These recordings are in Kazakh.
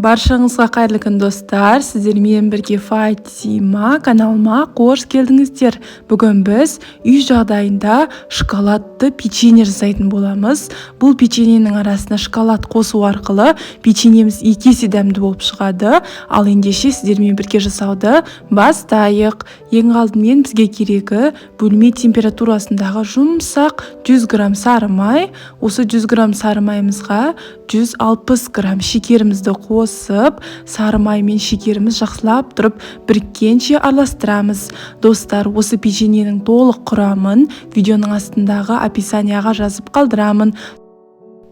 Баршаңызға қайырлы күн достар, сіздермен бірге Фатима каналыма қош келдіңіздер. Бүгін біз үй жағдайында шоколадты печенье жасайтын боламыз. Бұл печеньенің арасына шоколад қосу арқылы печеньеміз 2 есе дәмді болып шығады. Ал ендеше сіздермен бірге жасауды бастайық. Ең алдымен бізге керегі бөлме температурасындағы жұмсақ 100 грамм сары май. Осы 100 грамм сары майымызға 160 грамм шекерімізді қосып, сары май мен шекеріміз жақсылап тұрып біріккенше араластырамыз. Достар, осы печеньенің толық құрамын видеоның астындағы описанияға жазып қалдырамын.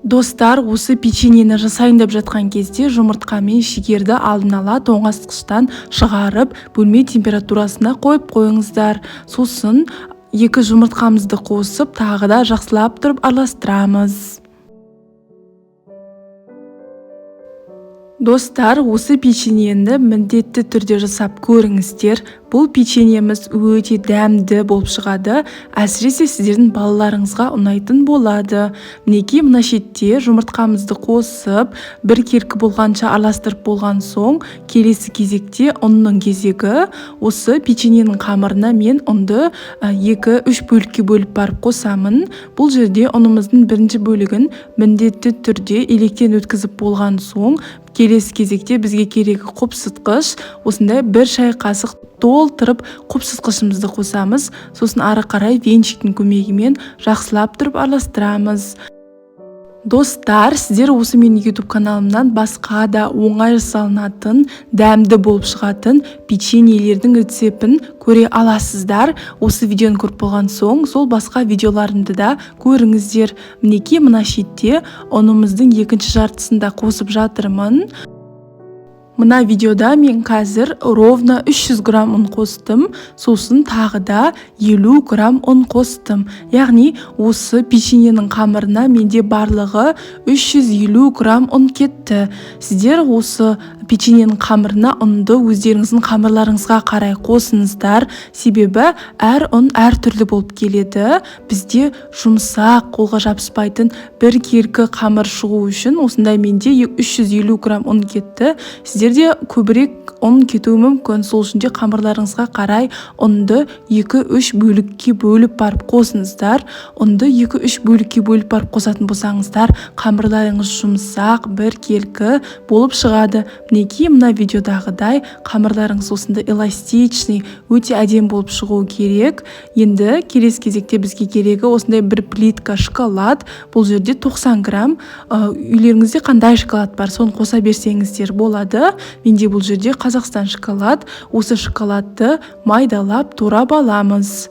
Достар, осы печеньені жасайын деп жатқан кезде жұмыртқа мен шекерді алдын ала тоңазытқыштан шығарып, бөлме температурасына қойып қойыңыздар. Сосын 2 жұмыртқамызды қосып, тағы да жақсылап тұрып араластырамыз. Достар, осы печеньені міндетті түрде жасап көріңіздер. Бұл печеньеміз өте дәмді болып шығады. Әсіресе сіздердің балаларыңызға ұнайтын болады. Мінекей мына шетте жұмыртқамызды қосып, бір керкі болғанша араластырып болған соң, келесі кезекте ұнның кезегі. Осы печеньенің қамырына мен ұнды 2-3 бөлікке бөліп барып қосамын. Бұл жерде ұнымыздың бірінші бөлігін міндетті түрде електен өткізіп болған соң, келесі кезекте бізге керегі қопсытқыш. Осындай 1 шай қасық толтырып қопсытқышымызды қосамыз. Сосын ары қарай венчиктің көмегімен жақсылап тұрып араластырамыз. Достар, сіздер осы менің YouTube каналымнан басқа да оңай жасалынатын, дәмді болып шығатын печеньелердің рецептін көре аласыздар. Осы видеоны көріп болған соң, сол басқа видеоларымды да көріңіздер. Мінекей мына шетте ұнымыздың екінші жартысында қосып жатырмын. Мына видеода мен қазір ровно 300 грамм ұн қостым, сосын тағы да 50 грамм ұн қостым. Яғни осы печеньенің қамырына менде барлығы 350 грамм ұн кетті. Сіздер осы печеньенің қамырына ұнды өздеріңіздің қамырларыңызға қарай қосыңыздар. Себебі әр ұн әр түрлі болып келеді. Бізде жұмсақ, қолға жабыспайтын бір керкі қамыр шығу үшін осындай менде 350 грамм ұн кетті. Сіздерде көбірек ұн кетуі мүмкін. Сол үшін де қамырларыңызға қарай ұнды 2-3 бөлікке бөліп барып қосыңыздар. Ұнды 2-3 бөлікке бөліп барып қосатын болсаңыздар, қамырларыңыз жұмсақ, бір керкі болып шығады. Мінекей мына видеодағыдай қамырларыңыз осында эластичный, өте әдем болып шығу керек. Енді келесі кезекте бізге керегі осындай бір плитка шоколад. Бұл жерде 90 грамм. Үйлеріңізде қандай шоколад бар, соны қоса берсеңіздер болады. Менде бұл жерде Қазақстан шоколад. Осы шоколадты майдалап турап аламыз.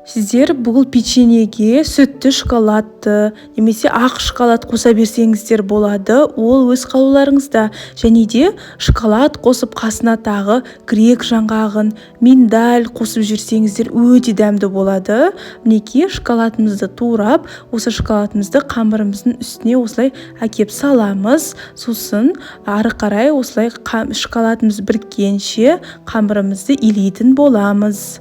Сіздер бұл печеньеге сүтті шоколадты немесе ақ шоколад қоса берсеңіздер болады. Ол өз қалауларыңызда. Және де шоколад қосып қасына тағы грек жаңғағын, миндаль қосып жүрсеңіздер өте дәмді болады. Мінекей шоколадымызды турап, осы шоколадымызды қамырымыздың үстіне осылай әкеп саламыз. Сосын ары қарай осылай шоколадымыз біріккенше қамырымызды илейтін боламыз.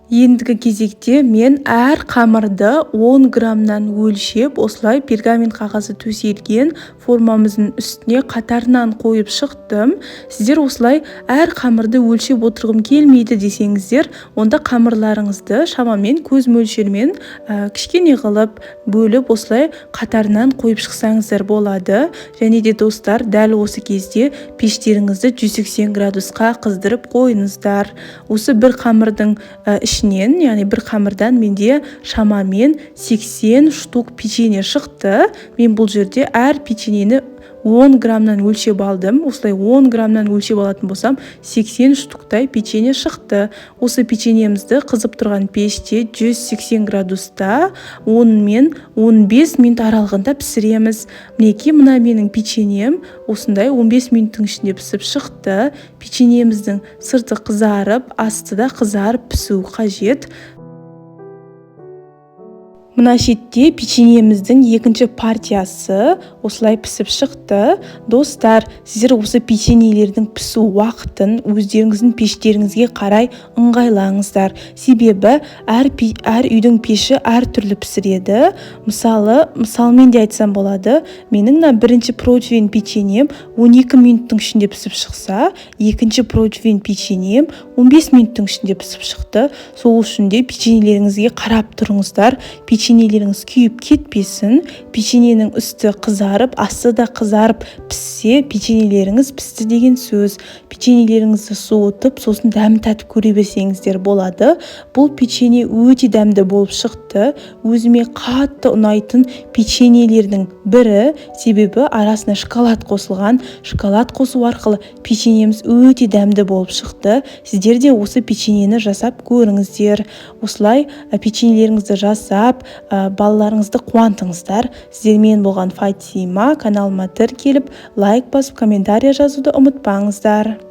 Ендігі кезекте мен әр қамырды 10 граммнан өлшеп, осылай пергамент қағазы төселген формамыздың үстіне қатарынан қойып шықтым. Сіздер осылай әр қамырды өлшеп отырғым келмейді десеңіздер, онда қамырларыңызды шамамен көз мөлшермен кішкене қылып бөліп осылай қатарынан қойып шықсаңыздар болады. Және де достар, дәл осы кезде пештеріңізді 180 градусқа қыздырып қойыңыздар. Осы бір қамырдың ішінен, яғни бір қамырдан менде шамамен 80 штук печенье шықты. Мен бұл жерде әр печеньені 10 граммнан өлшеп алдым. Осылай 10 граммнан өлшеп алатын болсам, 80 штуктай печенье шықты. Осы печеньемізді қызып тұрған пеште 180 градуста 10 мен 15 минут аралығында пісіреміз. Мінекей мына менің печеньем осындай 15 минуттың ішінде пісіп шықты. Печеньеміздің сырты қызарып, асты да қызарып пісуі қажет. Мына шетте печеньеміздің екінші партиясы осылай пісіп шықты. Достар, сіздер осы печеньелердің пісу уақытын өздеріңіздің пештеріңізге қарай ыңғайлаңыздар. Себебі әр үйдің пеші әр түрлі пісіреді. Мысалмен де айтсам болады, менің бірінші противень печеньем 12 минуттың ішінде пісіп шықса, екінші противень печеньем 15 минуттың ішінде пісіп шықты. Сол үшін де печеньелеріңізге қарап тұрыңыздар. Печеньелеріңіз күйіп кетпесін. Печеньенің үсті қызарып, асты да қызарып піссе, печеньелеріңіз пісті деген сөз. Печеньелеріңізді суытып, сосын дәм татып көре берсеңіздер болады. Бұл печенье өте дәмді болып шықты. Өзіме қатты ұнайтын печеньелердің бірі, себебі арасына шоколад қосылған. Шоколад қосу арқылы печеньеміз өте дәмді болып шықты. Сіздер де осы печеньені жасап көріңіздер. Осылай печеньелеріңізді жасап, балаларыңызды қуантыңыздар. Сіздермен болған Фатима. Каналыма тіркеліп, лайк басып, комментария жазуды ұмытпаңыздар.